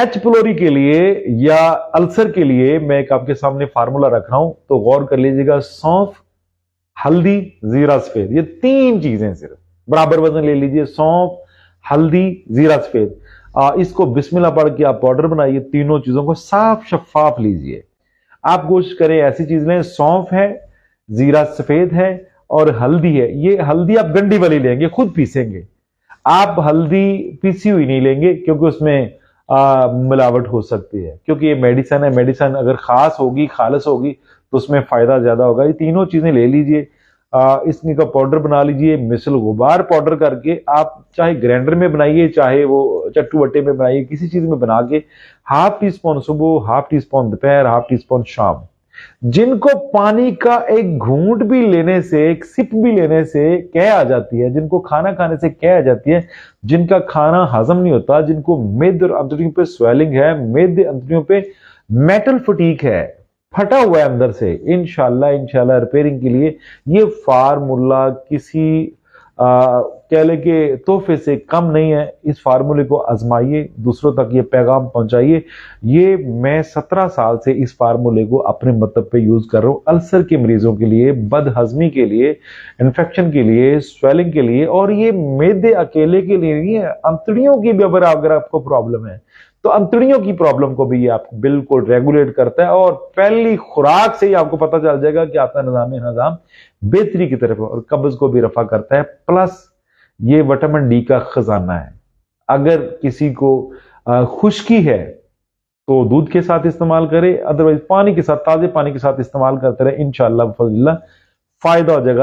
H pylori के लिए या अल्सर के लिए मैं एक आपके सामने फार्मूला रख रहा हूं, तो गौर कर लीजिएगा। सौंफ, हल्दी, जीरा सफेद, ये 3 चीजें सिर्फ बराबर वजन ले लीजिए। सौंफ, हल्दी, जीरा सफेद, इसको बिस्मिल्लाह पढ़ के आप पाउडर बनाइए। तीनों चीजों को साफ शफाफ लीजिए। आप कोशिश करें ऐसी चीज लें, सौंफ है, जीरा सफेद है और हल्दी है। ये हल्दी आप गंडी वाली लेंगे, खुद पीसेंगे। आप हल्दी पीसी हुई नहीं लेंगे क्योंकि उसमें मिलावट हो सकती है, क्योंकि ये मेडिसिन है। मेडिसिन अगर खास होगी, खालस होगी तो उसमें फायदा ज्यादा होगा। ये तीनों चीजें ले लीजिए, इसकी का पाउडर बना लीजिए। मिसल गुबार पाउडर करके आप चाहे ग्राइंडर में बनाइए, चाहे वो चट्टू बट्टे में बनाइए, किसी चीज में बना के हाफ टी स्पून सुबह, हाफ टी स्पून दोपहर, हाफ टी स्पून शाम। जिनको पानी का एक घूंट भी लेने से, एक सिप भी लेने से कह आ जाती है, जिनको खाना खाने से कह आ जाती है, जिनका खाना हजम नहीं होता, जिनको मेद और अंतड़ियों पे स्वेलिंग है, मेद अंतड़ियों पे मेटल फटीक है, फटा हुआ है अंदर से, इंशाल्लाह रिपेयरिंग के लिए ये फार्मूला किसी कह ले के तोहफे से कम नहीं है। इस फार्मूले को आजमाइए, दूसरों तक ये पैगाम पहुंचाइए। ये मैं 17 साल से इस फार्मूले को अपने मतलब पे यूज कर रहा हूं, अल्सर के मरीजों के लिए, बदहजमी के लिए, इन्फेक्शन के लिए, स्वेलिंग के लिए। और ये मेदे अकेले के लिए नहीं है, अंतड़ियों की भी अगर आपको प्रॉब्लम है तो अंतड़ियों की प्रॉब्लम को भी ये आपको बिल्कुल रेगुलेट करता है। और पहली खुराक से ही आपको पता चल जाएगा कि आपका निजाम बेहतरी की तरफ है, और कब्ज को भी रफा करता है। प्लस ये विटामिन डी का खजाना है। अगर किसी को खुश्की है तो दूध के साथ इस्तेमाल करें, अदरवाइज पानी के साथ, ताजे पानी के साथ इस्तेमाल करते रहे, इंशाअल्लाह फायदा हो जाएगा।